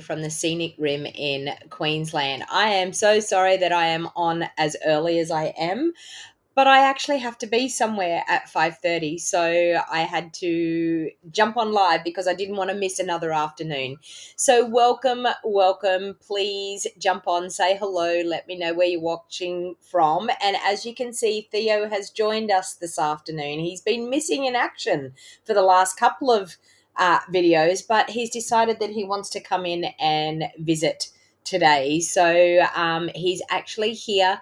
from the scenic rim in Queensland. I am so sorry that I am on as early as I am, but I actually have to be somewhere at 5:30, so I had to jump on live because I didn't want to miss another afternoon. So welcome. Please jump on, say hello, let me know where you're watching from. And as you can see, Theo has joined us this afternoon. He's been missing in action for the last couple of videos, but he's decided that he wants to come in and visit today. So he's actually here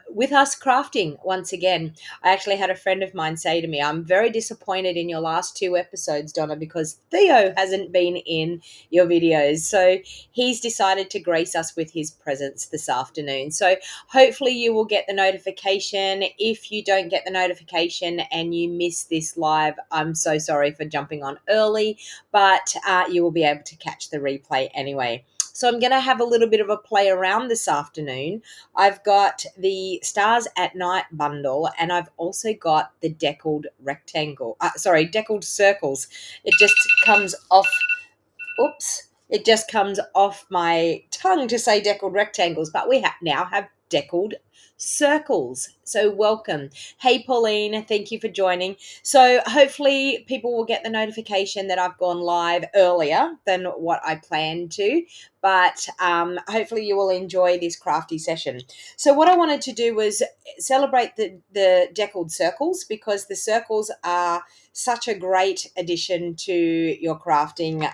with us crafting once again. I actually had a friend of mine say to me, I'm very disappointed in your last 2 episodes, Donna, because Theo hasn't been in your videos. So he's decided to grace us with his presence this afternoon. So hopefully you will get the notification. If you don't get the notification and you miss this live, I'm so sorry for jumping on early, but you will be able to catch the replay anyway. So I'm going to have a little bit of a play around this afternoon. I've got the Stars at Night bundle, and I've also got the deckled deckled circles. It just comes off, it just comes off my tongue to say deckled rectangles, but we now have deckled circles. So welcome. Hey, Pauline, thank you for joining. So hopefully people will get the notification that I've gone live earlier than what I planned to, but hopefully you will enjoy this crafty session. So what I wanted to do was celebrate the deckled circles, because the circles are such a great addition to your crafting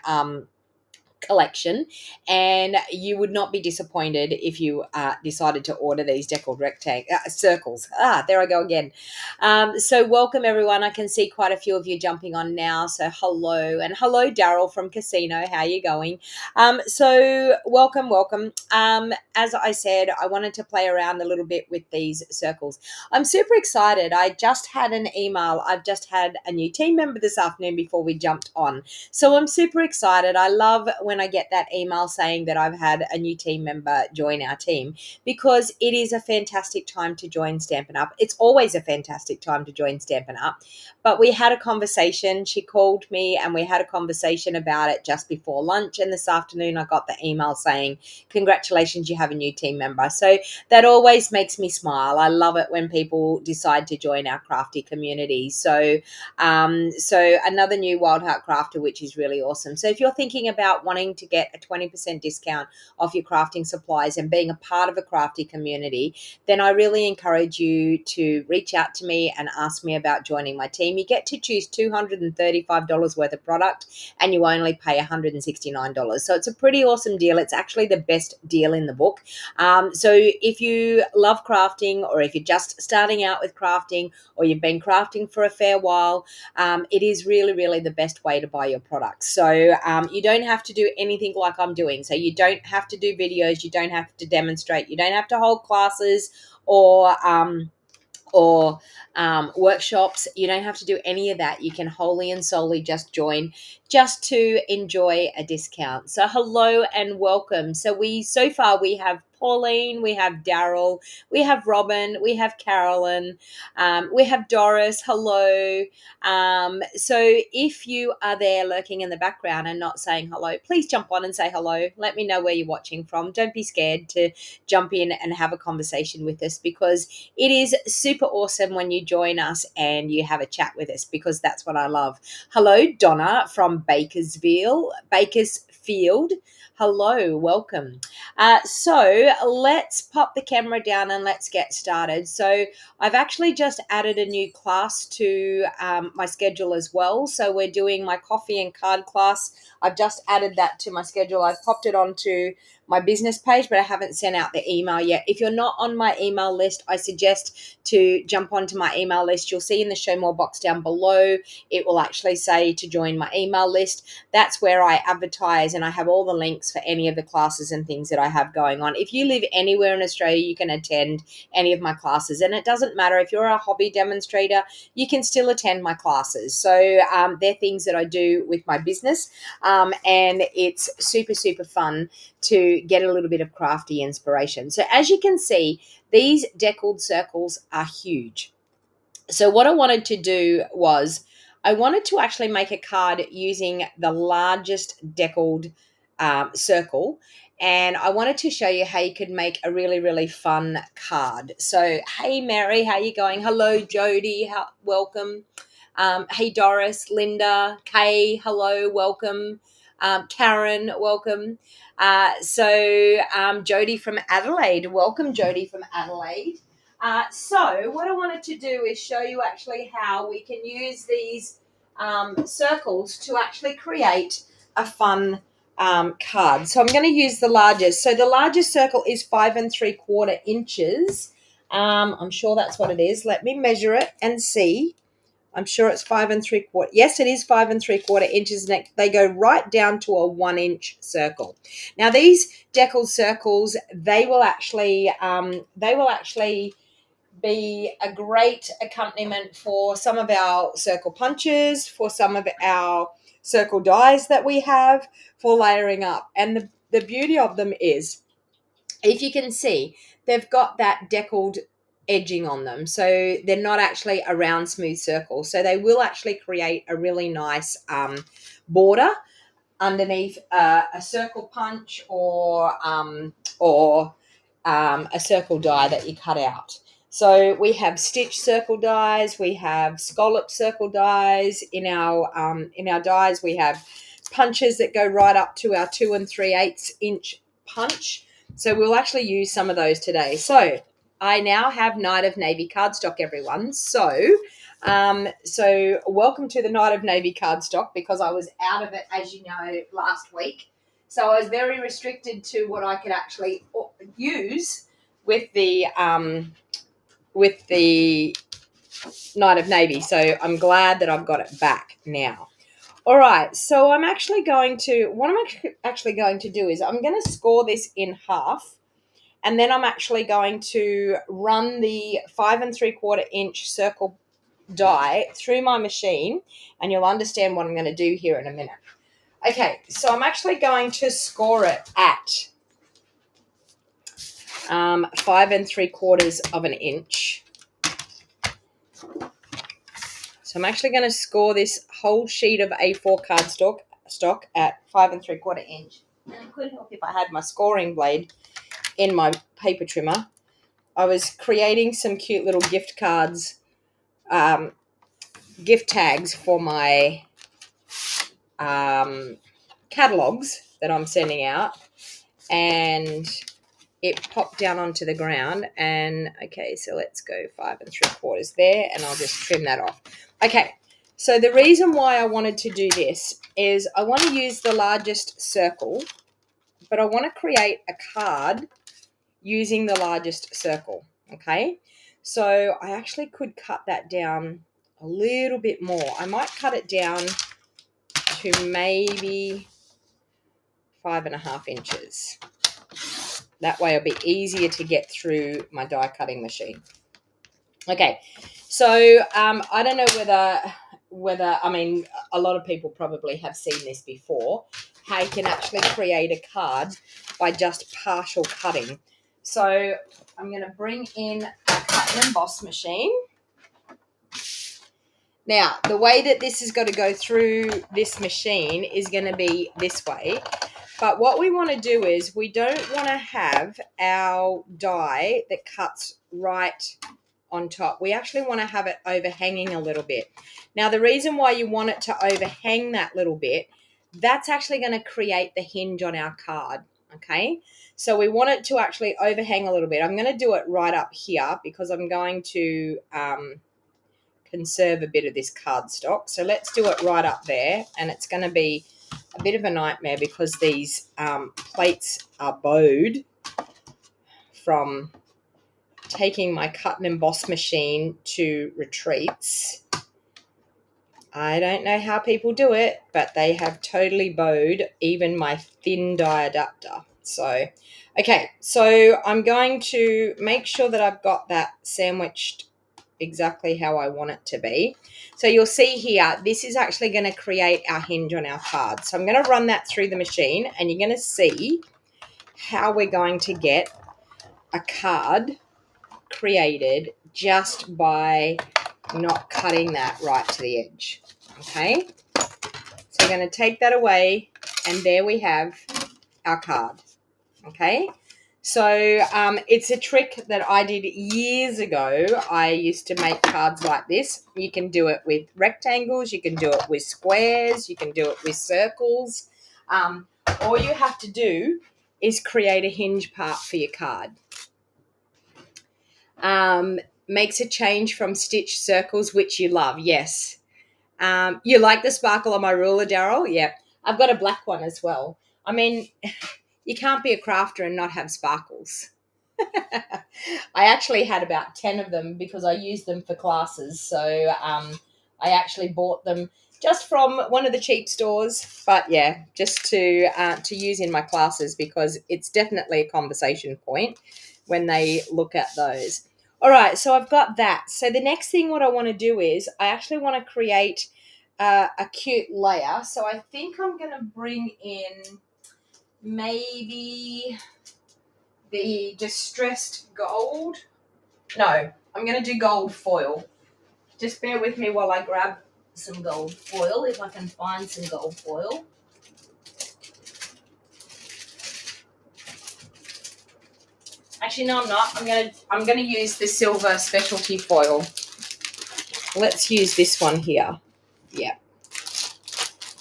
collection, and you would not be disappointed if you decided to order these deckled circles. There I go again. So welcome everyone. I can see quite a few of you jumping on now, so hello. And hello Daryl from Casino, how are you going? So welcome. As I said, I wanted to play around a little bit with these circles. I'm super excited. I just had an email. I've just had a new team member this afternoon before we jumped on, so I'm super excited. I love when I get that email saying that I've had a new team member join our team, because it is a fantastic time to join Stampin' Up. It's always a fantastic time to join Stampin' Up. But we had a conversation. She called me and we had a conversation about it just before lunch. And this afternoon I got the email saying, congratulations, you have a new team member. So that always makes me smile. I love it when people decide to join our crafty community. So another new Wild Heart Crafter, which is really awesome. So if you're thinking about wanting to get a 20% discount off your crafting supplies and being a part of a crafty community, then I really encourage you to reach out to me and ask me about joining my team. You get to choose $235 worth of product and you only pay $169. So it's a pretty awesome deal. It's actually the best deal in the book. So if you love crafting, or if you're just starting out with crafting, or you've been crafting for a fair while, it is really, really the best way to buy your products. So you don't have to do anything like I'm doing. So you don't have to do videos. You don't have to demonstrate. You don't have to hold classes or workshops. You don't have to do any of that. You can wholly and solely just join just to enjoy a discount. So hello and welcome. So far we have Pauline, we have Daryl, we have Robin, we have Carolyn, we have Doris. Hello. So if you are there lurking in the background and not saying hello, please jump on and say hello. Let me know where you're watching from. Don't be scared to jump in and have a conversation with us, because it is super awesome when you join us and you have a chat with us, because that's what I love. Hello, Donna from Bakersfield. Hello, welcome. So let's pop the camera down and let's get started. So I've actually just added a new class to my schedule as well. So we're doing my coffee and card class. I've just added that to my schedule. I've popped it onto my business page, but I haven't sent out the email yet. If you're not on my email list, I suggest to jump onto my email list. You'll see in the show more box down below, it will actually say to join my email list. That's where I advertise, and I have all the links for any of the classes and things that I have going on. If you live anywhere in Australia, you can attend any of my classes, and it doesn't matter if you're a hobby demonstrator, you can still attend my classes. So they're things that I do with my business, and it's super, super fun to get a little bit of crafty inspiration. So as you can see, these deckled circles are huge. So what I wanted to do was I wanted to actually make a card using the largest deckled circle, and I wanted to show you how you could make a really, really fun card. So, hey Mary, how you going? Hello Jody, welcome. Hey Doris, Linda, Kay, hello, welcome. Karen, welcome. Jody from Adelaide, welcome Jody from Adelaide. So what I wanted to do is show you actually how we can use these circles to actually create a fun card. So I'm going to use the largest. So the largest circle is 5 3/4 inches. I'm sure that's what it is. Let me measure it and see. I'm sure it's 5 3/4. Yes, it is 5 3/4 inches. And they go right down to a 1 inch circle. Now these deckled circles, they will actually be a great accompaniment for some of our circle punches, for some of our circle dies that we have for layering up. And the beauty of them is, if you can see, they've got that deckled edging on them. So they're not actually a round smooth circle. So they will actually create a really nice border underneath a circle punch or a circle die that you cut out. So we have stitch circle dies, we have scallop circle dies in our dies. We have punches that go right up to our 2 3/8 inch punch. So we'll actually use some of those today. So I now have Night of Navy cardstock, everyone. So welcome to the Night of Navy cardstock, because I was out of it, as you know, last week. So I was very restricted to what I could actually use with the Night of Navy. So I'm glad that I've got it back now. All right, so what I'm actually going to do is I'm going to score this in half, and then I'm actually going to run the 5 3/4 inch circle die through my machine, and you'll understand what I'm going to do here in a minute. Okay, so I'm actually going to score it at 5 3/4 of an inch. So I'm actually going to score this whole sheet of A4 cardstock at 5 3/4 inch. And it could help if I had my scoring blade in my paper trimmer. I was creating some cute little gift cards, gift tags for my catalogues that I'm sending out, and it popped down onto the ground. And okay, so let's go 5 3/4 there, and I'll just trim that off. Okay, so the reason why I wanted to do this is I want to use the largest circle, but I want to create a card using the largest circle. Okay, so I actually could cut that down a little bit more. I might cut it down to maybe 5 1/2 inches. That way it'll be easier to get through my die cutting machine. Okay, so I don't know whether I mean, a lot of people probably have seen this before, how you can actually create a card by just partial cutting. So I'm going to bring in a cut and emboss machine. Now, the way that this is going to go through this machine is going to be this way. But what we want to do is, we don't want to have our die that cuts right on top. We actually want to have it overhanging a little bit. Now, the reason why you want it to overhang that little bit, that's actually going to create the hinge on our card, okay? So we want it to actually overhang a little bit. I'm going to do it right up here because I'm going to conserve a bit of this cardstock. So let's do it right up there, and it's going to be a bit of a nightmare because these plates are bowed from taking my cut and emboss machine to retreats. I don't know how people do it, but they have totally bowed even my thin die adapter. So, okay, so I'm going to make sure that I've got that sandwiched exactly how I want it to be. So you'll see here, this is actually going to create our hinge on our card. So I'm going to run that through the machine, and you're going to see how we're going to get a card created just by not cutting that right to the edge. Okay, so we're going to take that away, and there we have our card. Okay, so it's a trick that I did years ago. I used to make cards like this. You can do it with rectangles, you can do it with squares, you can do it with circles. All you have to do is create a hinge part for your card. Makes a change from stitched circles, which you love. Yes. You like the sparkle on my ruler, Daryl? Yeah. I've got a black one as well. I mean, you can't be a crafter and not have sparkles. I actually had about 10 of them because I used them for classes. So I actually bought them just from one of the cheap stores. But yeah, just to use in my classes because it's definitely a conversation point when they look at those. All right, so I've got that. So the next thing what I want to do is I actually want to create a cute layer. So I think I'm going to bring in maybe the distressed gold. No, I'm going to do gold foil. Just bear with me while I grab some gold foil, if I can find some gold foil. Actually, no, I'm not. I'm going to use the silver specialty foil. Let's use this one here. Yeah.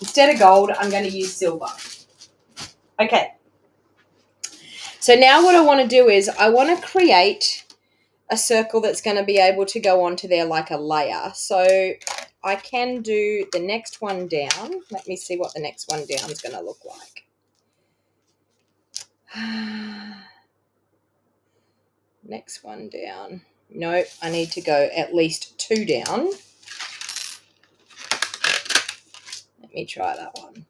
Instead of gold, I'm going to use silver. Okay. So now what I want to do is I want to create a circle that's going to be able to go onto there like a layer. So I can do the next one down. Let me see what the next one down is going to look like. Next one down. Nope, I need to go at least 2 down. Let me try that one.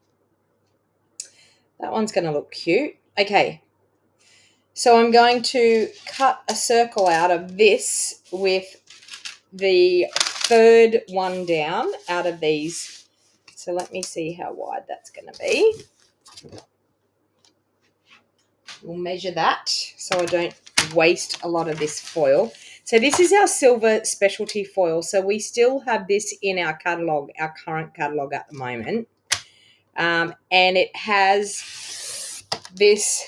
That one's going to look cute. Okay. So I'm going to cut a circle out of this with the 3rd one down out of these. So let me see how wide that's going to be. We'll measure that so I don't waste a lot of this foil. So this is our silver specialty foil. So we still have this in our catalogue, our current catalogue at the moment. And it has this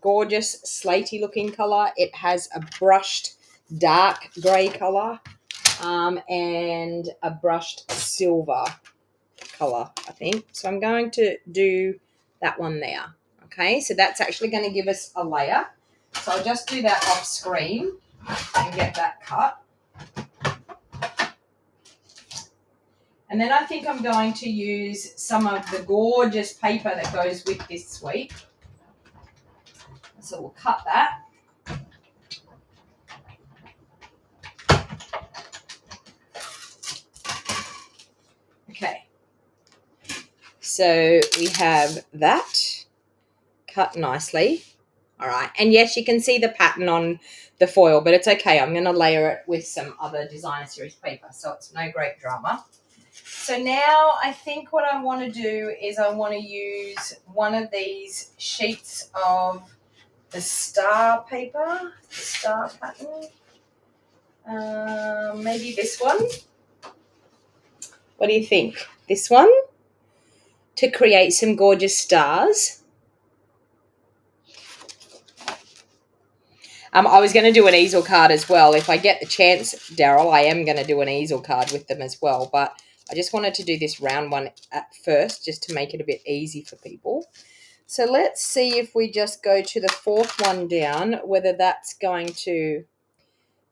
gorgeous slatey looking colour. It has a brushed dark grey colour and a brushed silver colour, I think. So I'm going to do that one there. Okay, so that's actually going to give us a layer. So I'll just do that off screen and get that cut. And then I think I'm going to use some of the gorgeous paper that goes with this suite. So we'll cut that. Okay. So we have that cut nicely. All right. And yes, you can see the pattern on the foil, but it's okay. I'm going to layer it with some other designer series paper, so it's no great drama. So now I think what I want to do is I want to use one of these sheets of the star paper, the star pattern. Maybe this one. What do you think? This one? To create some gorgeous stars. I was going to do an easel card as well. If I get the chance, Daryl, I am going to do an easel card with them as well. But I just wanted to do this round one at first just to make it a bit easy for people. So let's see if we just go to the 4th one down, whether that's going to...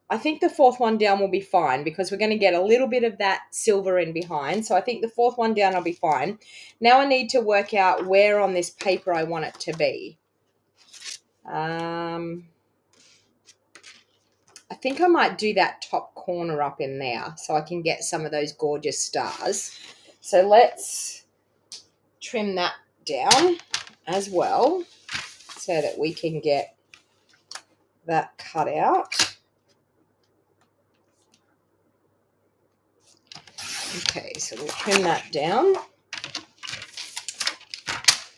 I think the 4th one down will be fine because we're going to get a little bit of that silver in behind. So I think the 4th one down will be fine. Now I need to work out where on this paper I want it to be. I think I might do that top corner up in there so I can get some of those gorgeous stars. So let's trim that down as well so that we can get that cut out. Okay, so we'll trim that down.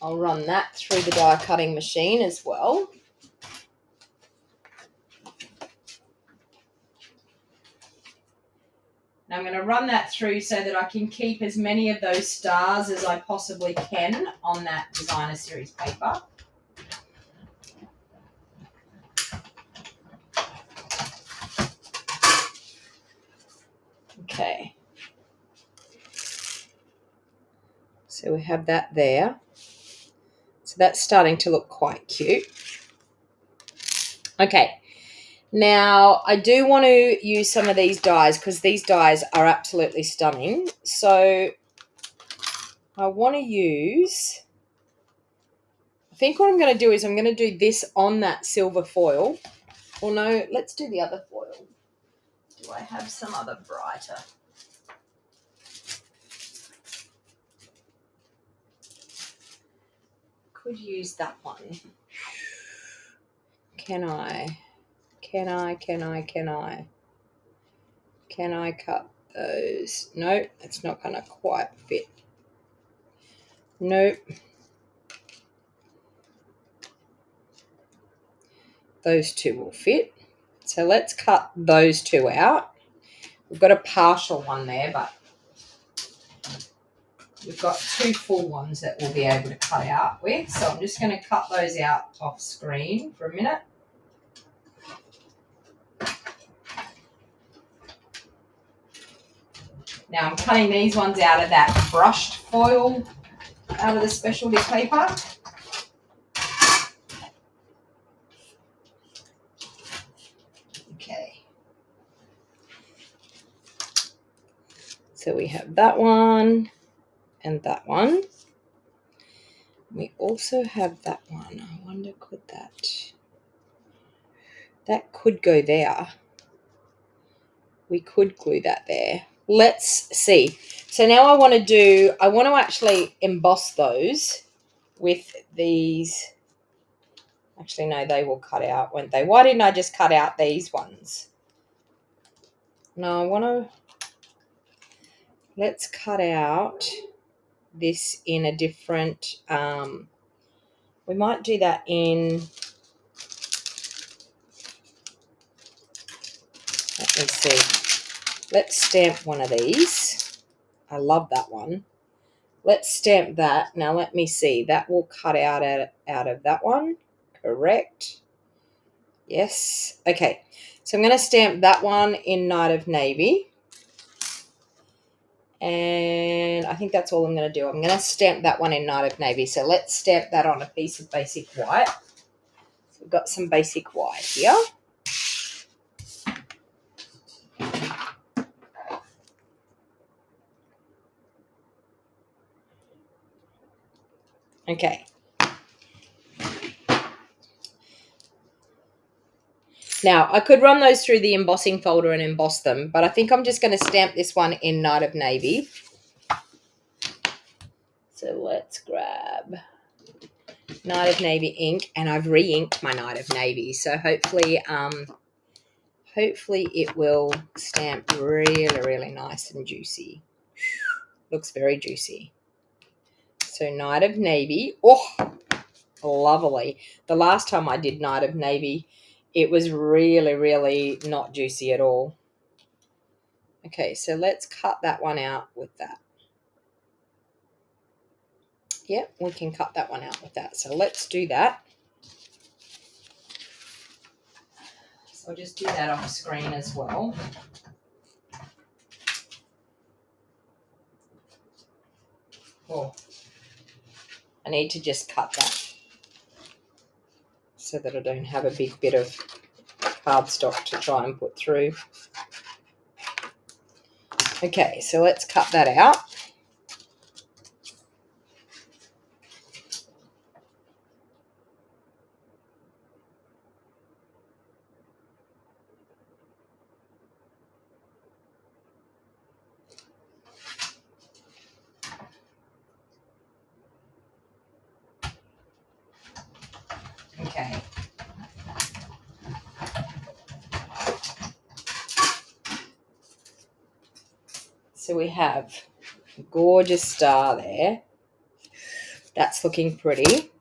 I'll run that through the die cutting machine as well. Now I'm going to run that through so that I can keep as many of those stars as I possibly can on that designer series paper. So we have that there. So that's starting to look quite cute. Okay, now I do want to use some of these dies because these dies are absolutely stunning. So I want to use, I think what I'm going to do is I'm going to do this on that silver foil. Or no, let's do the other foil. Do I have some other brighter? Could use that one. Can I cut those? No, it's not going to quite fit. Nope. Those two will fit. So let's cut those two out. We've got a partial one there, but we've got two full ones that we'll be able to cut out with. So I'm just going to cut those out off screen for a minute. Now I'm cutting these ones out of that brushed foil, out of the specialty paper. Okay. So we have that one and that one. We also have that one. I wonder, could that could go there. We could glue that there. Let's see. So now I want to actually emboss those with these. Actually, no, they will cut out, won't they? Why didn't I just cut out these ones? No, I want to, let's cut out this in a different, we might do that in, let me see. Let's stamp one of these. I love that one. Let's stamp that. Now let me see. That will cut out of that one. Correct. Yes. Okay. So I'm going to stamp that one in Night of Navy. And I think that's all I'm going to do. I'm going to stamp that one in Night of Navy. So let's stamp that on a piece of basic white. So we've got some basic white here. Okay. Now, I could run those through the embossing folder and emboss them, but I think I'm just going to stamp this one in Night of Navy. So let's grab Night of Navy ink, and I've re-inked my Night of Navy. So hopefully it will stamp really, really nice and juicy. Looks very juicy. So Night of Navy. Oh, lovely. The last time I did Night of Navy, it was really, really not juicy at all. Okay, so let's cut that one out with that. Yep, we can cut that one out with that. So let's do that. So I'll just do that off screen as well. Oh, I need to just cut that so that I don't have a big bit of cardstock to try and put through. Okay, so let's cut that out. Okay. So we have a gorgeous star there. That's looking pretty.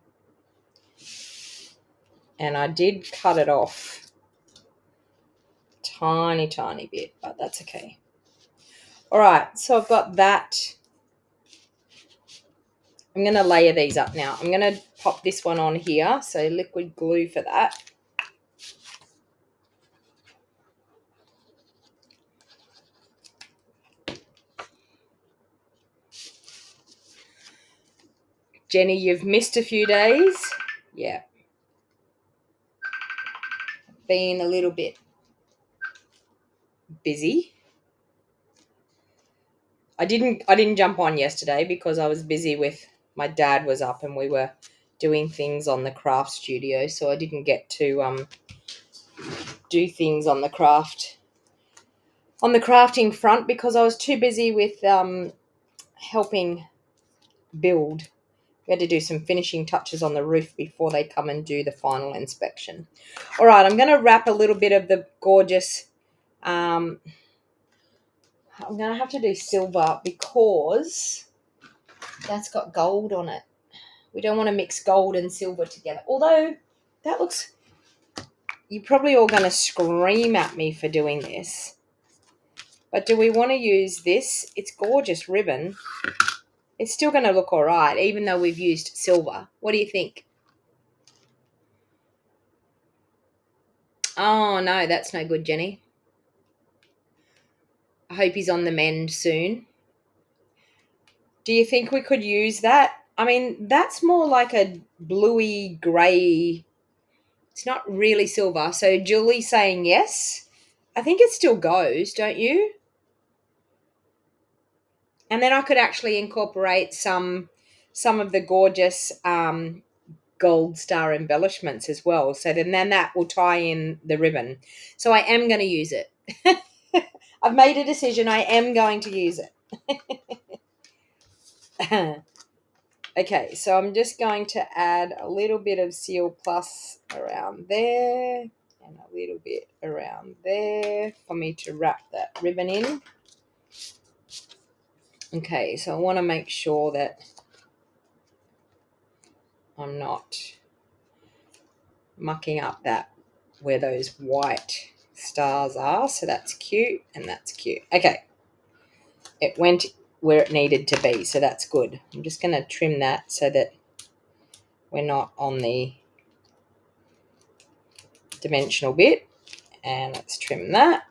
And I did cut it off a tiny, tiny bit, but that's okay. All right, so I've got that. I'm going to layer these up now. I'm going to pop this one on here, so liquid glue for that. Jenny, you've missed a few days. Yeah. Been a little bit busy. I didn't jump on yesterday because I was busy with my dad was up and we were doing things on the craft studio, so I didn't get to do things on the crafting front because I was too busy with helping build. We had to do some finishing touches on the roof before they come and do the final inspection. All right, I'm going to wrap a little bit of the gorgeous, I'm going to have to do silver because that's got gold on it. We don't want to mix gold and silver together. Although that looks, you're probably all going to scream at me for doing this. But do we want to use this? It's gorgeous ribbon. It's still going to look all right, even though we've used silver. What do you think? Oh, no, that's no good, Jenny. I hope he's on the mend soon. Do you think we could use that? I mean, that's more like a bluey grey. It's not really silver. So Julie's saying yes. I think it still goes, don't you? And then I could actually incorporate some of the gorgeous gold star embellishments as well. So then that will tie in the ribbon. So I am going to use it. I've made a decision. I am going to use it. Okay, so I'm just going to add a little bit of Seal Plus around there and a little bit around there for me to wrap that ribbon in. Okay, so I want to make sure that I'm not mucking up that where those white stars are. So that's cute and that's cute. Okay, it went where it needed to be, so that's good. I'm just going to trim that so that we're not on the dimensional bit, and let's trim that.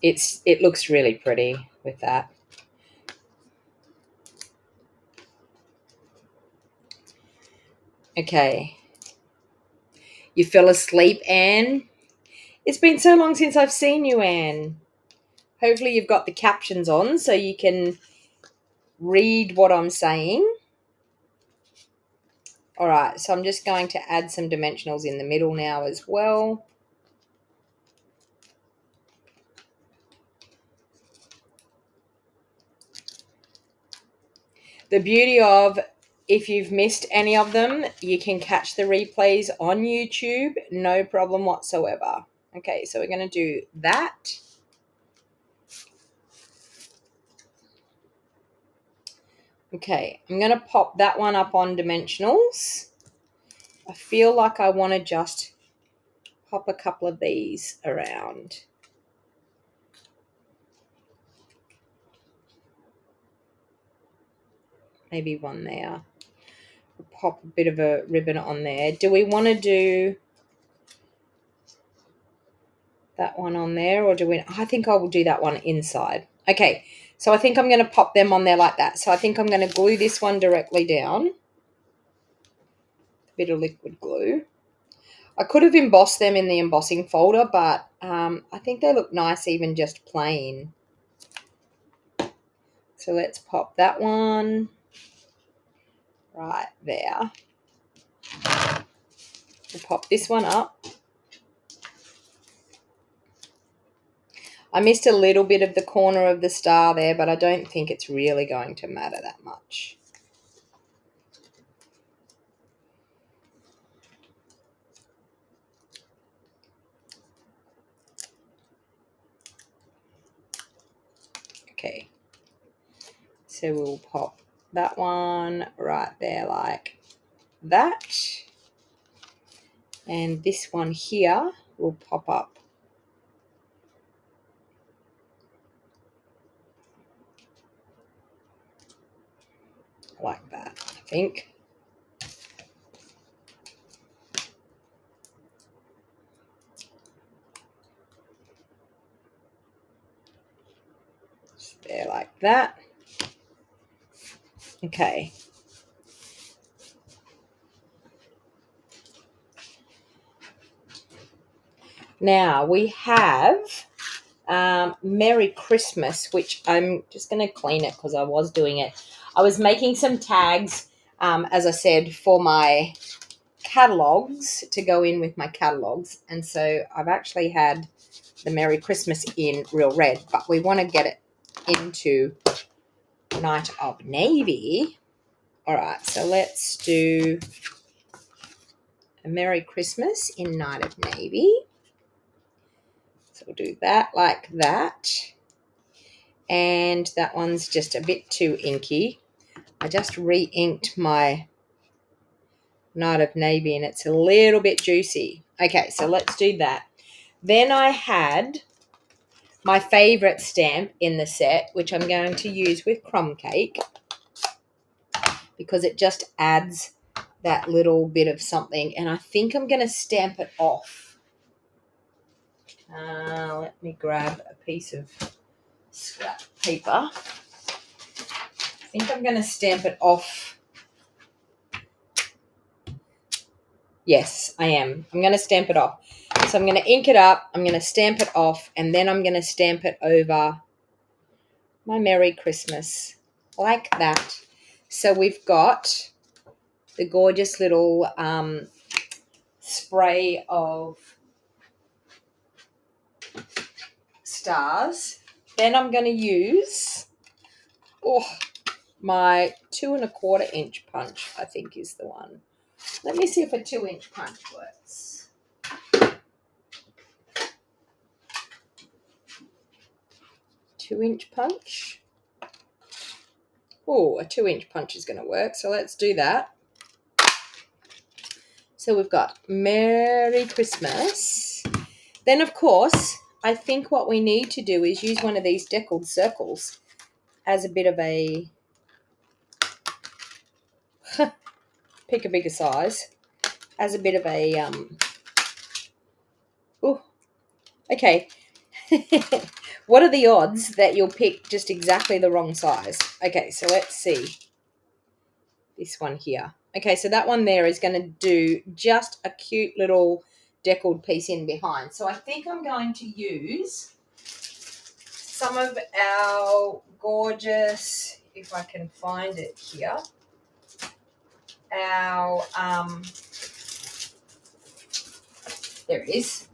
It looks really pretty with that. Okay, you fell asleep, Anne? It's been so long since I've seen you, Anne. Hopefully you've got the captions on so you can read what I'm saying. All right, so I'm just going to add some dimensionals in the middle now as well. The beauty of, if you've missed any of them, you can catch the replays on YouTube, no problem whatsoever. Okay, so we're going to do that. Okay, I'm going to pop that one up on dimensionals. I feel like I want to just pop a couple of these around. Maybe one there. We'll pop a bit of a ribbon on there. Do we want to do that one on there, or do we? I think I will do that one inside. Okay, so I think I'm going to pop them on there like that. So I think I'm going to glue this one directly down. A bit of liquid glue. I could have embossed them in the embossing folder, but I think they look nice even just plain. So let's pop that one right there. We'll pop this one up. I missed a little bit of the corner of the star there, but I don't think it's really going to matter that much. Okay, so we'll pop that one right there like that. And this one here will pop up like that, I think. Just there like that. Okay. Now we have Merry Christmas, which I'm just going to clean it because I was doing it. I was making some tags, as I said, for my catalogs to go in with my catalogs. And so I've actually had the Merry Christmas in real red, but we want to get it into Night of Navy. All right, so let's do a Merry Christmas in Night of Navy. So we'll do that like that. And that one's just a bit too inky. I just re-inked my Night of Navy and it's a little bit juicy. Okay, so let's do that. Then I had my favorite stamp in the set, which I'm going to use with Crumb Cake because it just adds that little bit of something. And I think I'm going to stamp it off. Let me grab a piece of scrap paper. I think I'm going to stamp it off. Yes, I am. I'm going to stamp it off. So I'm going to ink it up. I'm going to stamp it off. And then I'm going to stamp it over my Merry Christmas. Like that. So we've got the gorgeous little spray of stars. Then I'm going to use my 2 1/4 inch punch, I think is the one. Let me see if a 2-inch punch works. Two-inch punch. Oh, a 2-inch punch is going to work. So let's do that. So we've got Merry Christmas. Then, of course, I think what we need to do is use one of these deckled circles as a bit of a... pick a bigger size. As a bit of a... okay. What are the odds that you'll pick just exactly the wrong size? Okay, so let's see. This one here. Okay, so that one there is going to do just a cute little deckled piece in behind. So I think I'm going to use some of our gorgeous, if I can find it here, our, there it is,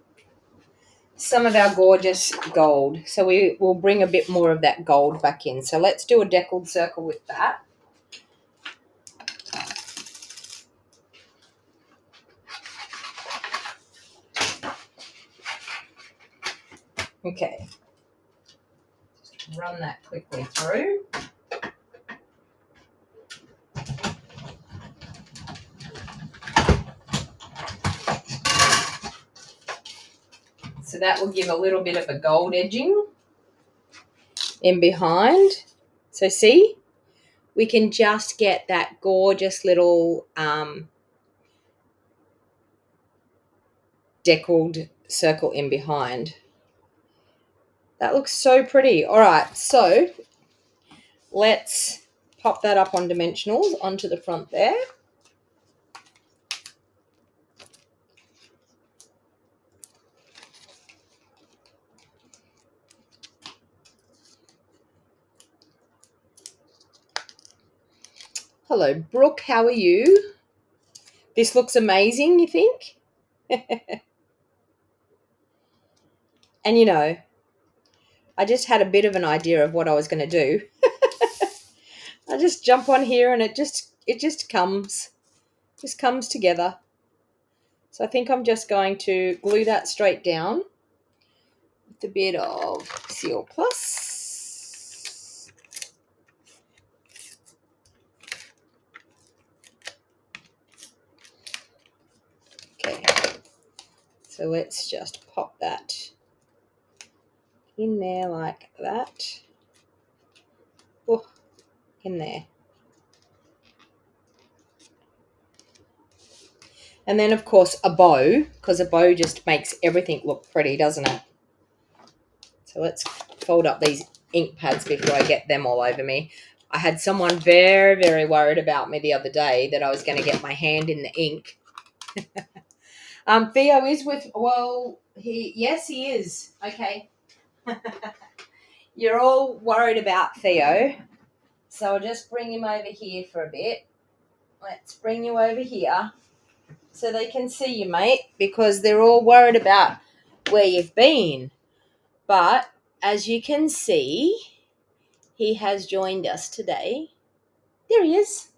some of our gorgeous gold. So we will bring a bit more of that gold back in. So let's do a deckled circle with that. Okay, just run that quickly through. So that will give a little bit of a gold edging in behind. So see, we can just get that gorgeous little deckled circle in behind. That looks so pretty. All right, so let's pop that up on dimensionals onto the front there. Hello, Brooke. How are you? This looks amazing, you think? And, you know, I just had a bit of an idea of what I was going to do. I just jump on here and it just comes together. So I think I'm just going to glue that straight down with a bit of Seal Plus. Okay, so let's just pop that in there like that. Oh, in there. And then, of course, a bow, because a bow just makes everything look pretty, doesn't it? So let's fold up these ink pads before I get them all over me. I had someone very, very worried about me the other day that I was going to get my hand in the ink. Theo is with, well, yes, he is. Okay. You're all worried about Theo. So I'll just bring him over here for a bit. Let's bring you over here so they can see you, mate, because they're all worried about where you've been. But as you can see, he has joined us today. There he is.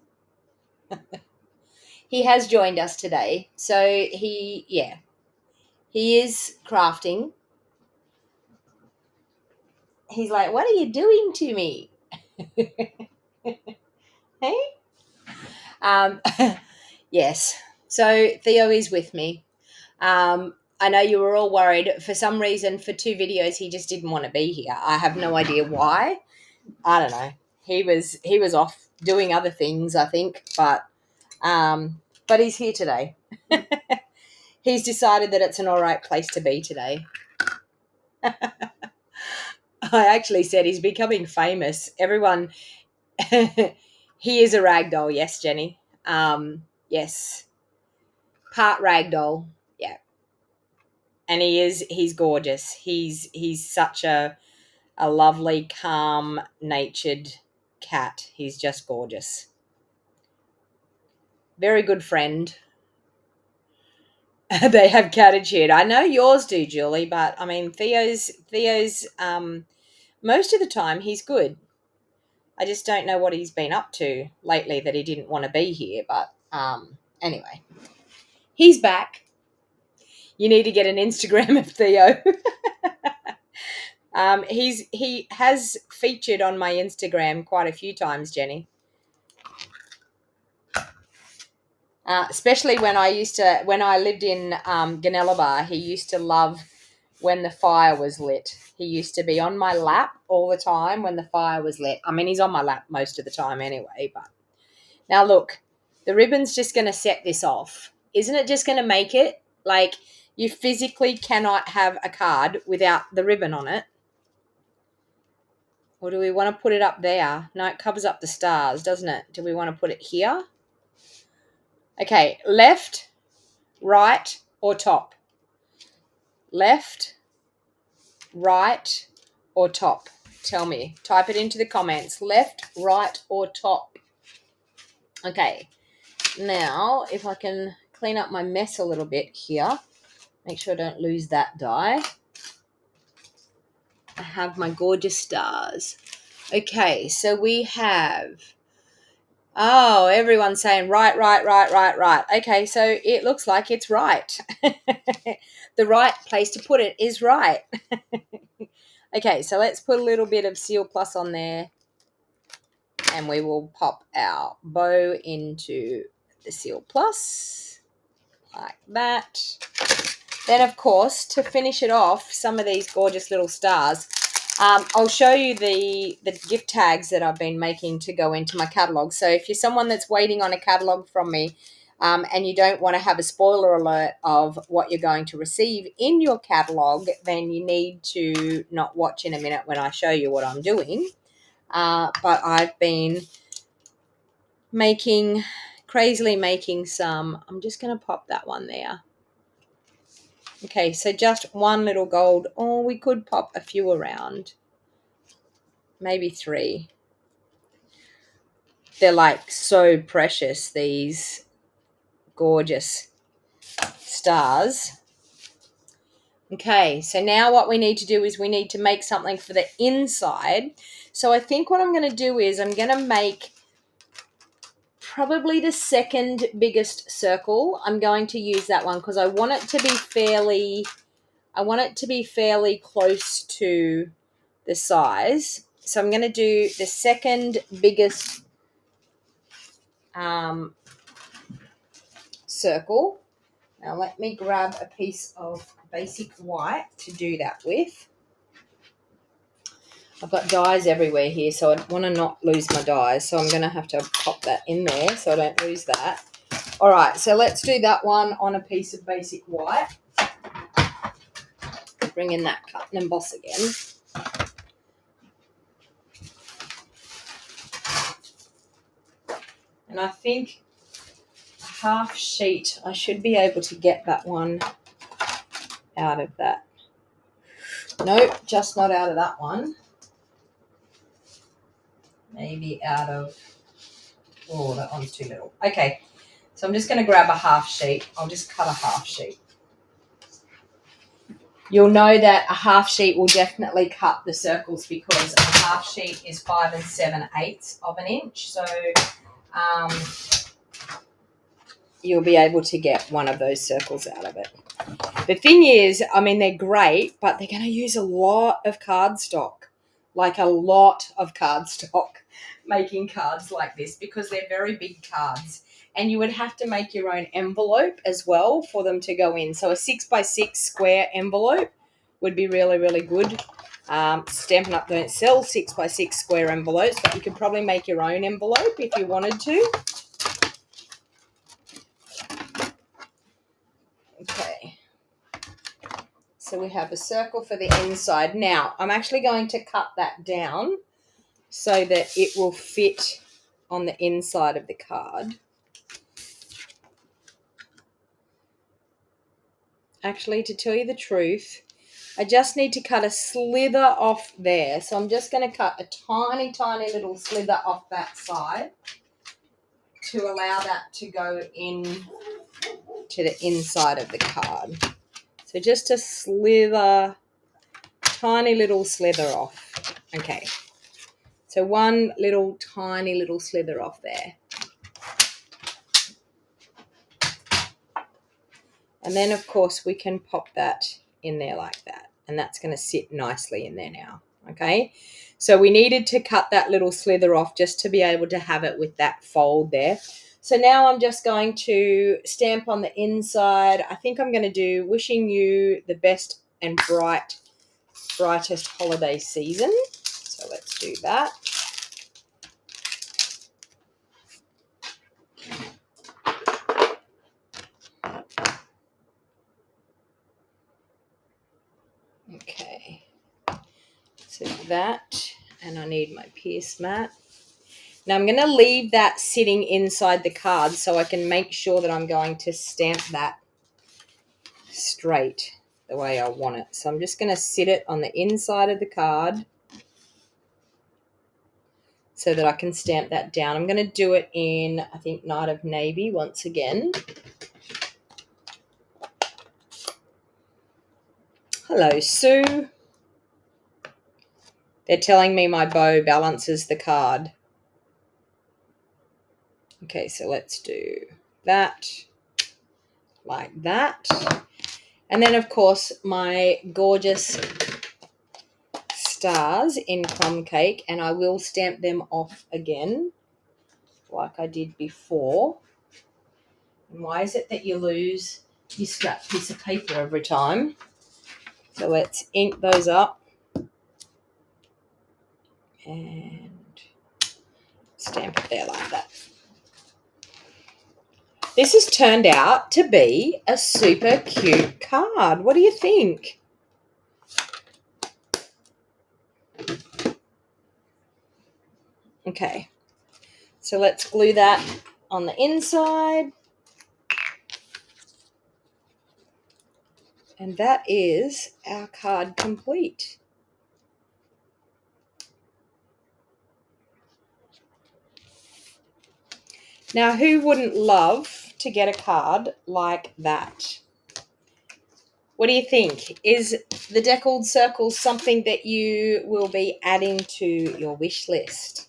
He has joined us today. So he is crafting. He's like, what are you doing to me? Hey? Yes. So Theo is with me. I know you were all worried. For some reason, for 2 videos, he just didn't want to be here. I have no idea why. I don't know. He was off doing other things, I think, but he's here today. He's decided that it's an all right place to be today. I actually said he's becoming famous. Everyone, he is a ragdoll. Yes, Jenny. Yes, part ragdoll. Yeah, and he's gorgeous. He's such a lovely, calm natured cat. He's just gorgeous. Very good friend. They have catitude. I know yours do, Julie, but I mean Theo's most of the time he's good. I just don't know what he's been up to lately that he didn't want to be here, but anyway. He's back. You need to get an Instagram of Theo. He has featured on my Instagram quite a few times, Jenny. Especially when I lived in Gunnellabar, he used to love when the fire was lit. He used to be on my lap all the time when the fire was lit. I mean, he's on my lap most of the time anyway, but now look, the ribbon's just going to set this off. Isn't it just going to make it? Like, you physically cannot have a card without the ribbon on it. Or do we want to put it up there? No, it covers up the stars, doesn't it? Do we want to put it here? Okay, left, right, or top? Left, right, or top? Tell me. Type it into the comments. Left, right, or top? Okay. Now, if I can clean up my mess a little bit here, make sure I don't lose that die. I have my gorgeous stars. Okay, so we have... Oh, everyone's saying right, right, right, right, right. Okay, so it looks like it's right. The right place to put it is right. Okay, so let's put a little bit of Seal Plus on there. And we will pop our bow into the Seal Plus. Like that. Then, of course, to finish it off, some of these gorgeous little stars... I'll show you the gift tags that I've been making to go into my catalogue. So if you're someone that's waiting on a catalogue from me and you don't want to have a spoiler alert of what you're going to receive in your catalogue, then you need to not watch in a minute when I show you what I'm doing. But I've been crazily making some. I'm just going to pop that one there. Okay, so just one little gold. Oh, we could pop a few around. Maybe 3. They're like so precious, these gorgeous stars. Okay, so now what we need to do is we need to make something for the inside. So I think what I'm going to do is I'm going to make probably the second biggest circle. I'm going to use that one because I want it to be fairly close to the size. So I'm going to do the second biggest circle. Now let me grab a piece of basic white to do that with. I've got dies everywhere here, so I want to not lose my dies. So I'm going to have to pop that in there so I don't lose that. All right, so let's do that one on a piece of basic white. Bring in that cut and emboss again. And I think a half sheet, I should be able to get that one out of that. Nope, just not out of that one. Maybe out of, oh, that one's too little. Okay, so I'm just going to grab a half sheet. I'll just cut a half sheet. You'll know that a half sheet will definitely cut the circles because a half sheet is 5 7/8 of an inch. So you'll be able to get one of those circles out of it. The thing is, I mean, they're great, but they're going to use a lot of cardstock, like a lot of cardstock making cards like this because they're very big cards. And you would have to make your own envelope as well for them to go in. So a 6x6 square envelope would be really, really good. Stampin' Up don't sell 6x6 square envelopes, but you could probably make your own envelope if you wanted to. Okay. So we have a circle for the inside. Now, I'm actually going to cut that down so that it will fit on the inside of the card. Actually, to tell you the truth, I just need to cut a slither off there. So I'm just going to cut a tiny, tiny little slither off that side to allow that to go in to the inside of the card. So just a slither, tiny little slither off. Okay. So one little tiny little slither off there. And then, of course, we can pop that in there like that. And that's going to sit nicely in there now, okay? So we needed to cut that little slither off just to be able to have it with that fold there. So now I'm just going to stamp on the inside. I think I'm going to do wishing you the best and brightest holiday season. So let's do that. Okay, so that, and I need my pierce mat. Now I'm going to leave that sitting inside the card so I can make sure that I'm going to stamp that straight the way I want it. So I'm just going to sit it on the inside of the card so that I can stamp that down. I'm going to do it in, I think, Night of Navy once again. Hello, Sue. They're telling me my bow balances the card. Okay, so let's do that like that. And then, of course, my gorgeous stars in crumb cake, and I will stamp them off again like I did before. And why is it that you lose your scrap piece of paper every time? So let's ink those up and stamp it there like that. This has turned out to be a super cute card. What do you think? Okay, so let's glue that on the inside. And that is our card complete. Now, who wouldn't love to get a card like that? What do you think? Is the deckled circles something that you will be adding to your wish list?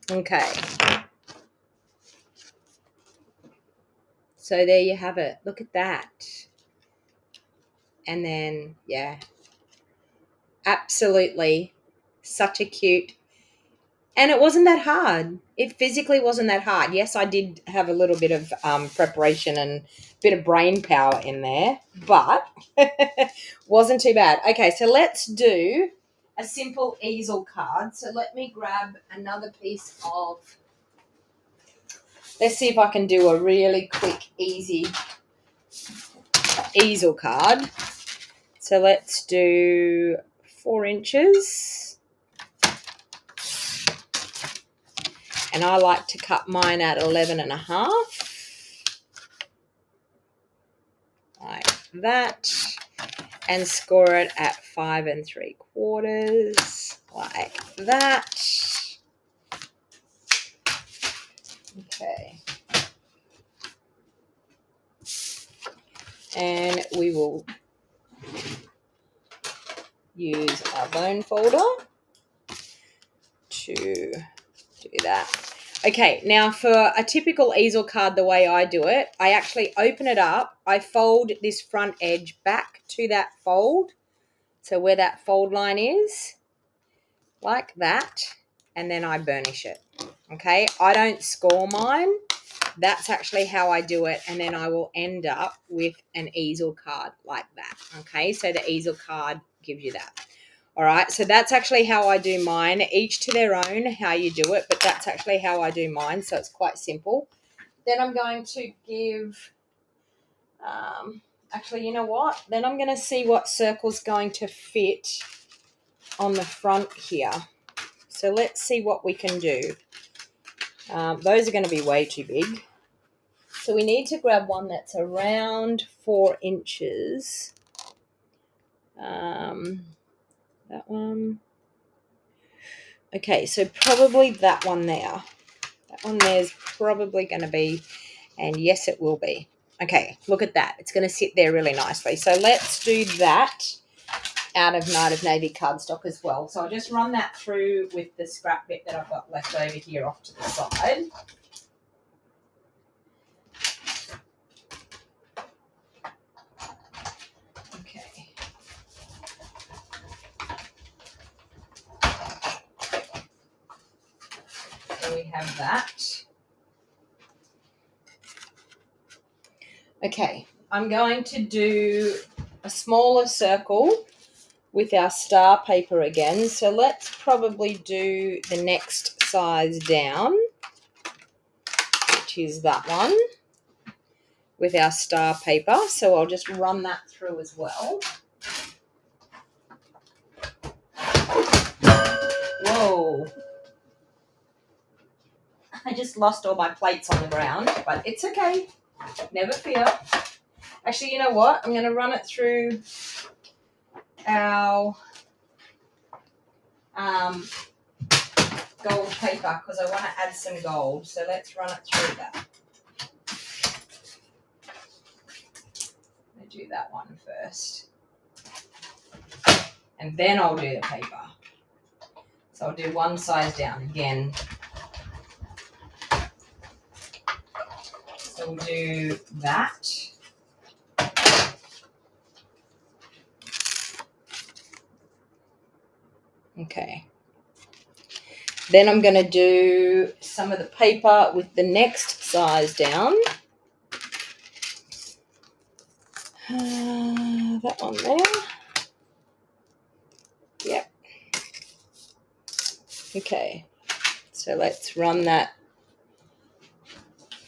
Okay. So there you have it. Look at that. And then, yeah, absolutely such a cute. And it wasn't that hard. It physically wasn't that hard. Yes, I did have a little bit of preparation and a bit of brain power in there, but wasn't too bad. Okay, so let's do a simple easel card. So let me grab another piece of, let's see if I can do a really quick, easy easel card. So let's do 4 inches. And I like to cut mine at 11.5, like that, and score it at 5 3/4, like that. Okay. And we will use our bone folder to do that. Okay, now for a typical easel card, the way I do it, I actually open it up. I fold this front edge back to that fold, so where that fold line is, like that, and then I burnish it. Okay, I don't score mine. That's actually how I do it, and then I will end up with an easel card like that. Okay, so the easel card gives you that. All right, so that's actually how I do mine. Each to their own how you do it, but that's actually how I do mine, so it's quite simple. Then I'm going to give, actually, you know what? Then I'm going to see what circle's going to fit on the front here. So let's see what we can do. Those are going to be way too big. So we need to grab one that's around 4 inches. That one. Okay, so probably that one there. That one there is probably going to be, and yes, it will be. Okay, look at that. It's going to sit there really nicely. So let's do that out of Night of Navy cardstock as well. So I'll just run that through with the scrap bit that I've got left over here off to the side. We have that. Okay, I'm going to do a smaller circle with our star paper again. So let's probably do the next size down, which is that one, with our star paper. So I'll just run that through as well. Whoa. I just lost all my plates on the ground, but it's okay. Never fear. Actually, you know what? I'm going to run it through our gold paper because I want to add some gold. So let's run it through that. I'm going to do that one first. And then I'll do the paper. So I'll do one size down again. So we'll do that. Okay. Then I'm going to do some of the paper with the next size down. That one there. Yep. Okay. So let's run that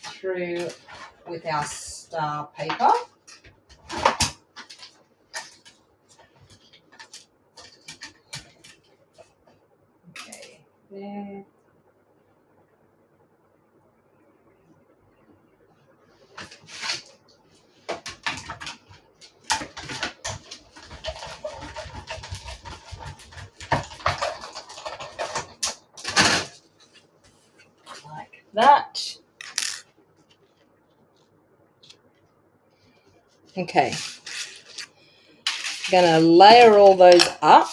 through with our star paper. Okay, there. Like that. Okay. Gonna layer all those up.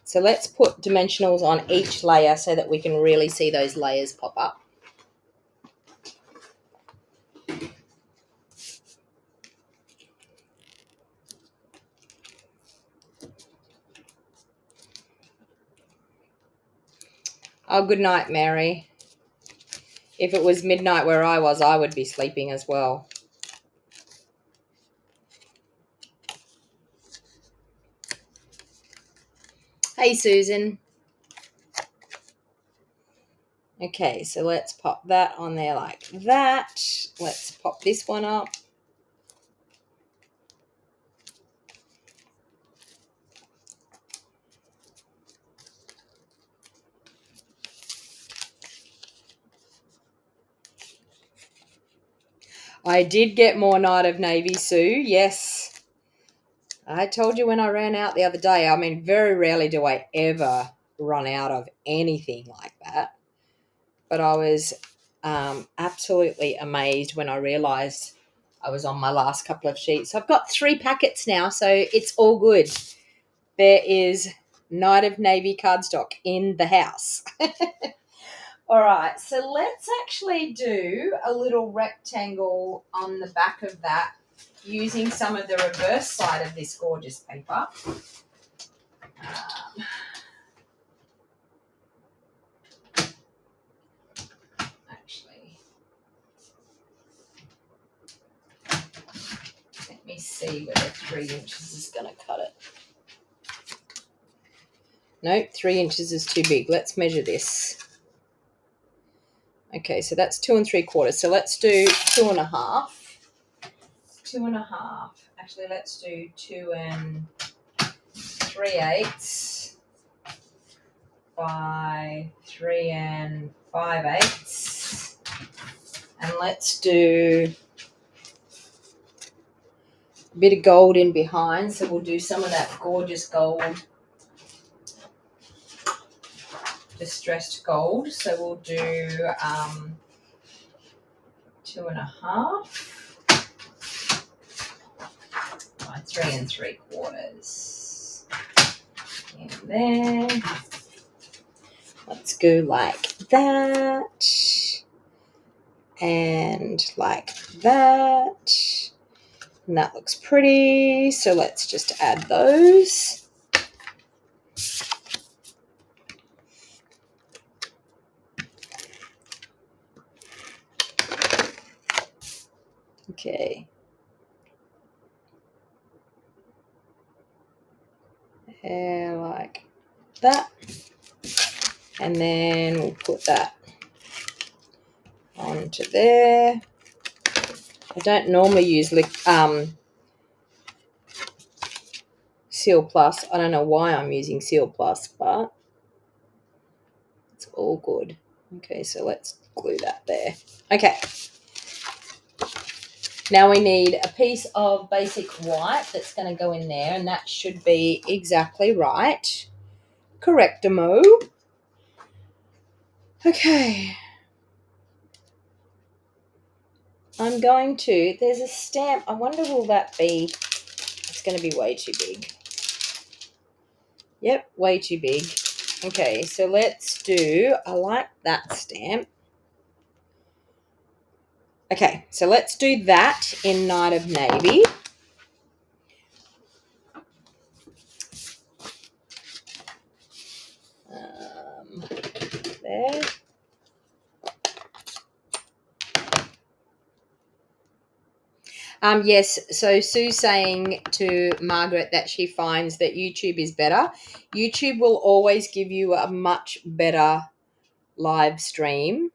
So let's put dimensionals on each layer so that we can really see those layers pop up. Oh, good night, Mary. If it was midnight where I was, I would be sleeping as well. Hey, Susan. Okay, so let's pop that on there like that. Let's pop this one up. I did get more Night of Navy, Sue. Yes. I told you when I ran out the other day. I mean, very rarely do I ever run out of anything like that. But I was absolutely amazed when I realised I was on my last couple of sheets. I've got 3 packets now, so it's all good. There is Night of Navy cardstock in the house. All right, so let's actually do a little rectangle on the back of that using some of the reverse side of this gorgeous paper. Actually, let me see whether 3 inches is going to cut it. Nope, 3 inches is too big. Let's measure this. Okay, so that's 2 3/4. So let's do 2 1/2. 2 1/2. Actually, let's do 2 3/8 by 3 5/8. And let's do a bit of gold in behind. So we'll do some of that gorgeous gold, distressed gold. So we'll do 2 1/2 by 3 3/4. In there. Let's go like that. And like that. And that looks pretty. So let's just add those. Okay. And like that. And then we'll put that onto there. I don't normally use Seal Plus. I don't know why I'm using Seal Plus, but it's all good. Okay, so let's glue that there. Okay. Now we need a piece of basic white that's going to go in there, and that should be exactly right. Correctamo. Okay. I'm going to, there's a stamp. I wonder will that be, it's going to be way too big. Yep, way too big. Okay, so let's do, I like that stamp. Okay, so let's do that in Night of Navy. There. Yes, so Sue's saying to Margaret that she finds that YouTube is better. YouTube will always give you a much better live stream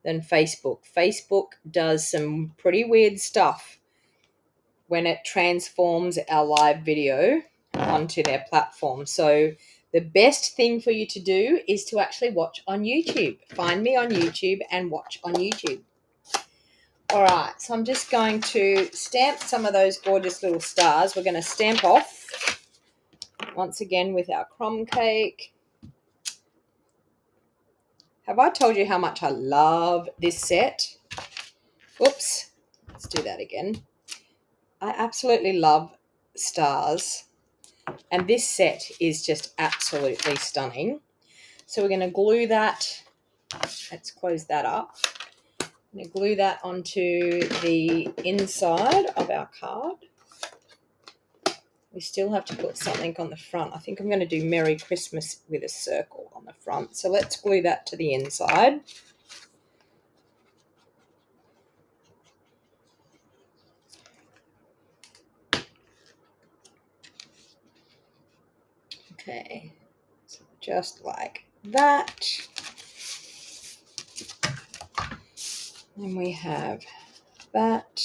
than Facebook. Facebook does some pretty weird stuff when it transforms our live video onto their platform. So the best thing for you to do is to actually watch on YouTube. Find me on YouTube and watch on YouTube. All right, so I'm just going to stamp some of those gorgeous little stars. We're going to stamp off once again with our crumb cake. Have I told you how much I love this set? Oops, let's do that again. I absolutely love stars, and this set is just absolutely stunning. So we're going to glue that. Let's close that up. I'm going to glue that onto the inside of our card. We still have to put something on the front. I think I'm going to do Merry Christmas with a circle on the front. So let's glue that to the inside. Okay, so just like that. And we have that.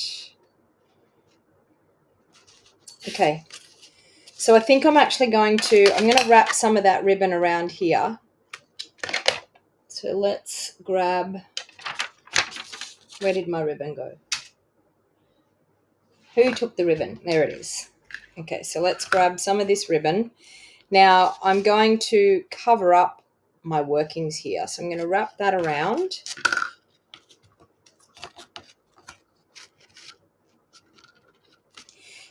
Okay, so I think I'm going to wrap some of that ribbon around here. So let's grab, where did my ribbon go? Who took the ribbon? There it is. Okay, so let's grab some of this ribbon. Now I'm going to cover up my workings here. So I'm going to wrap that around.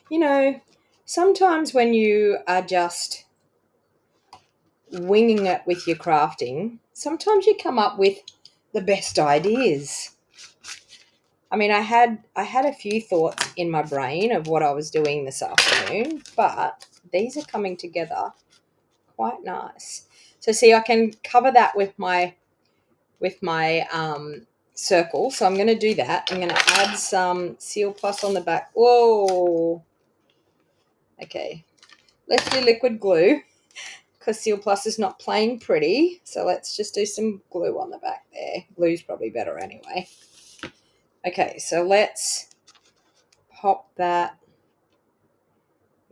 You know, sometimes when you are just winging it with your crafting, sometimes you come up with the best ideas. I mean, I had a few thoughts in my brain of what I was doing this afternoon, but these are coming together quite nice. So see, I can cover that with my circle. So I'm going to do that. I'm going to add some Seal Plus on the back. Whoa. Okay. Let's do liquid glue because Seal Plus is not playing pretty. So let's just do some glue on the back there. Glue's probably better anyway. Okay, so let's pop that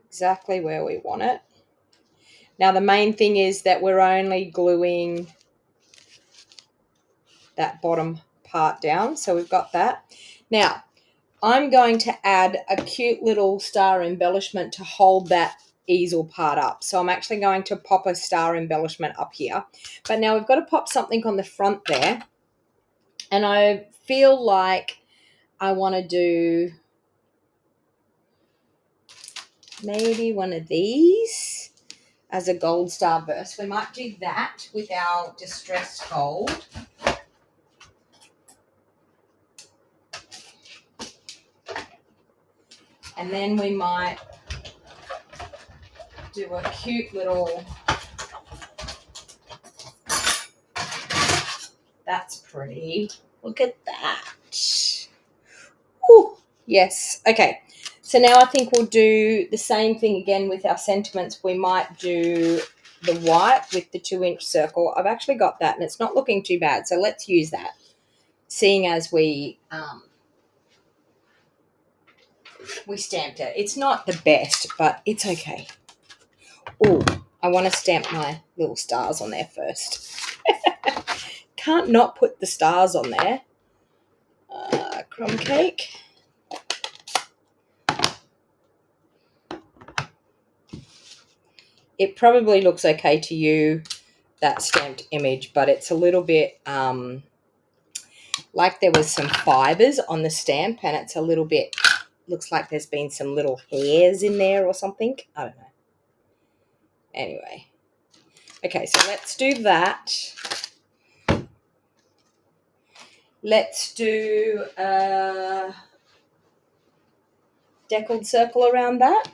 exactly where we want it. Now the main thing is that we're only gluing that bottom part down. So we've got that. Now I'm going to add a cute little star embellishment to hold that easel part up. So I'm actually going to pop a star embellishment up here. But now we've got to pop something on the front there. And I feel like I want to do maybe one of these as a gold starburst. We might do that with our distressed gold. And then we might do a cute little, that's pretty. Look at that. Ooh, yes. Okay. So now I think we'll do the same thing again with our sentiments. We might do the white with the 2-inch circle. I've actually got that and it's not looking too bad. So let's use that. Seeing as we stamped it. It's not the best, but it's okay. Oh, I want to stamp my little stars on there first. Can't not put the stars on there. Crumb cake. It probably looks okay to you, that stamped image, but it's a little bit like there was some fibers on the stamp and it's a little bit, looks like there's been some little hairs in there or something. I don't know. Anyway. Okay, so let's do that. Let's do a deckled circle around that.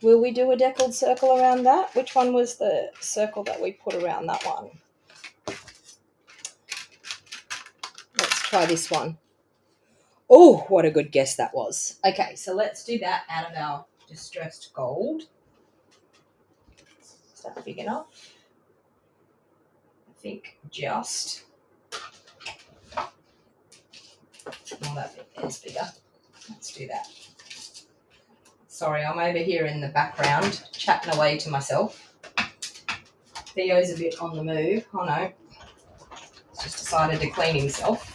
Will we do a deckled circle around that? Which one was the circle that we put around that one? Let's try this one. Oh, what a good guess that was. Okay, so let's do that out of our distressed gold. Is that big enough? I think just. Oh, that bit there's bigger. Let's do that. Sorry, I'm over here in the background chatting away to myself. Theo's a bit on the move. Oh no, he's just decided to clean himself.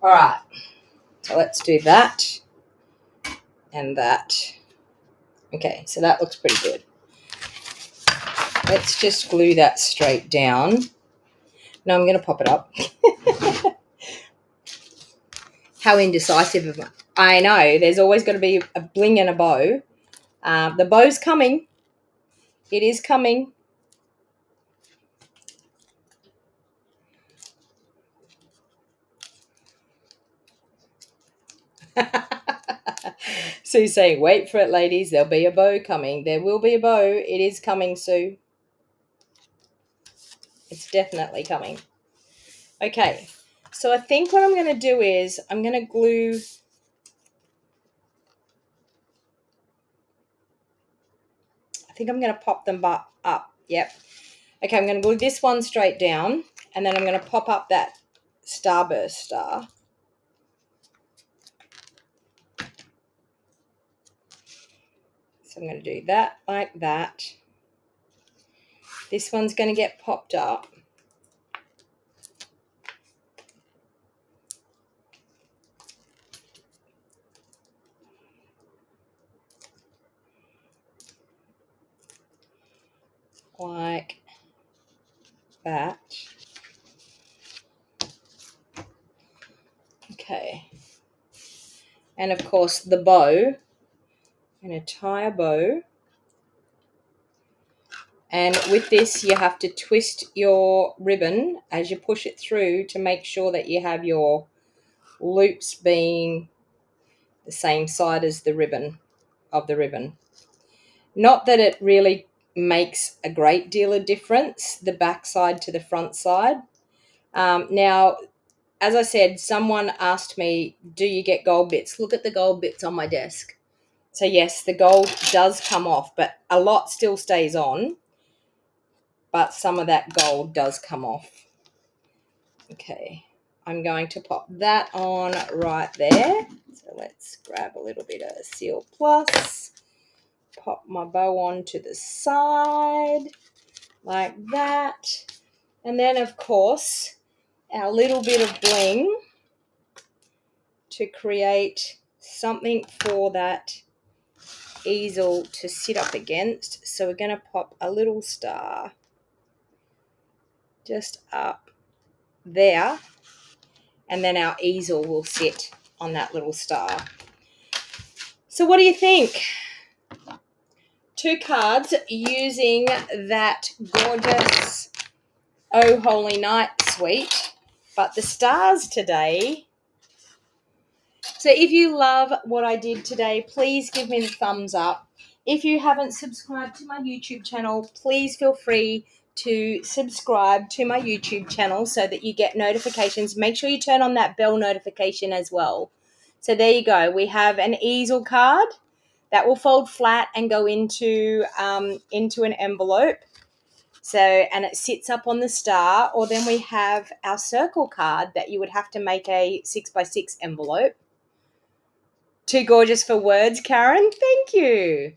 All right, so let's do that and that. Okay, so that looks pretty good. Let's just glue that straight down. No, I'm going to pop it up. How indecisive am I? I know, there's always got to be a bling and a bow. The bow's coming. It is coming. Sue's saying, wait for it, ladies. There'll be a bow coming. There will be a bow. It is coming, Sue. It's definitely coming. Okay, so I think what I'm going to do is I'm going to glue I think I'm going to pop them up. Yep. Okay, I'm going to glue this one straight down and then I'm going to pop up that starburst star. So I'm going to do that like that. This one's going to get popped up. like that. Okay. And of course the bow. I'm going to tie a bow. And with this, you have to twist your ribbon as you push it through to make sure that you have your loops being the same side as the ribbon of the ribbon. Not that it really makes a great deal of difference, the back side to the front side. Now, as I said, someone asked me, do you get gold bits? Look at the gold bits on my desk. So yes, the gold does come off, but a lot still stays on. But some of that gold does come off. Okay, I'm going to pop that on right there. So let's grab a little bit of Seal Plus, pop my bow on to the side like that. And then, of course, our little bit of bling to create something for that easel to sit up against. So we're going to pop a little star just up there, and then our easel will sit on that little star. So what do you think? 2 cards using that gorgeous Oh Holy Night suite, but the stars today. So if you love what I did today, please give me the thumbs up. If you haven't subscribed to my YouTube channel, please feel free to subscribe to my YouTube channel so that you get notifications. Make sure you turn on that bell notification as well. So there you go. We have an easel card that will fold flat and go into an envelope. So, and it sits up on the star. Or then we have our circle card that you would have to make a 6x6 envelope. Too gorgeous for words, Karen. Thank you.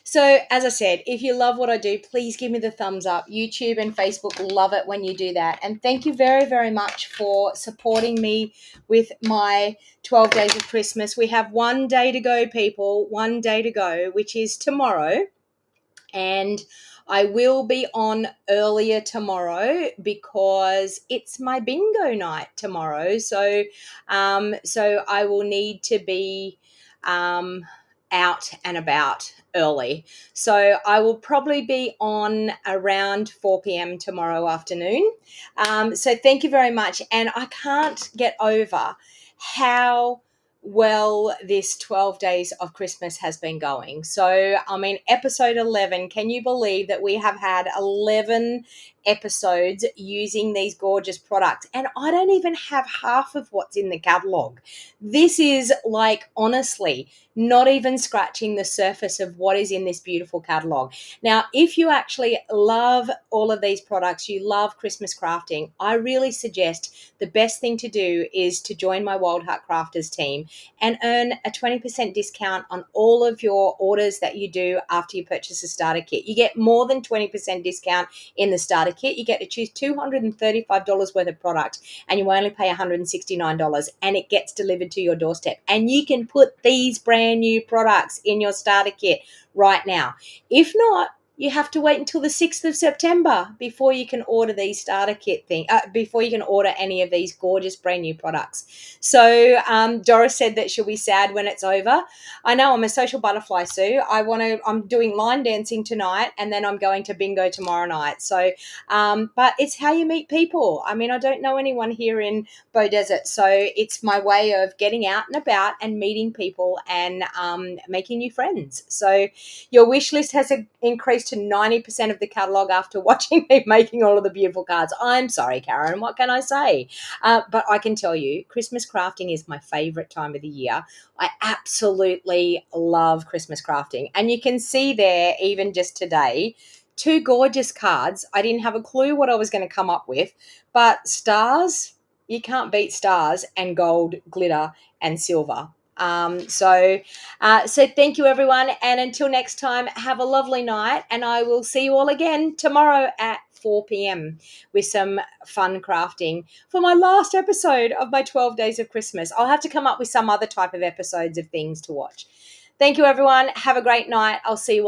So, as I said, if you love what I do, please give me the thumbs up. YouTube and Facebook love it when you do that. And thank you very, very much for supporting me with my 12 days of Christmas. We have 1 day to go, people. 1 day to go, which is tomorrow. And I will be on earlier tomorrow because it's my bingo night tomorrow. So I will need to be out and about early. So I will probably be on around 4 p.m. tomorrow afternoon. So thank you very much. And I can't get over how well this 12 days of Christmas has been going. So, I mean, episode 11, can you believe that we have had 11 episodes using these gorgeous products? And I don't even have half of what's in the catalog. This is like, honestly, not even scratching the surface of what is in this beautiful catalog. Now, if you actually love all of these products, you love Christmas crafting, I really suggest the best thing to do is to join my Wild Heart Crafters team and earn a 20% discount on all of your orders that you do after you purchase a starter kit. You get more than 20% discount in the starter kit. You get to choose $235 worth of product, and you only pay $169, and it gets delivered to your doorstep. And you can put these brand new products in your starter kit right now. If not, you have to wait until the 6th of September before you can order these starter kit before you can order any of these gorgeous brand new products. So Doris said that she'll be sad when it's over. I know, I'm a social butterfly, Sue. I'm doing line dancing tonight, and then I'm going to bingo tomorrow night. So, but it's how you meet people. I mean, I don't know anyone here in Bow Desert, so it's my way of getting out and about and meeting people and making new friends. So your wish list has increased to 90% of the catalog after watching me making all of the beautiful cards. I'm sorry, Karen, what can I say? But I can tell you, Christmas crafting is my favorite time of the year. I absolutely love Christmas crafting. And you can see there, even just today, 2 gorgeous cards. I didn't have a clue what I was going to come up with, but stars, you can't beat stars, and gold, glitter, and silver. So thank you, everyone. And until next time, have a lovely night. And I will see you all again tomorrow at 4 p.m. with some fun crafting for my last episode of my 12 days of Christmas. I'll have to come up with some other type of episodes of things to watch. Thank you, everyone. Have a great night. I'll see you all.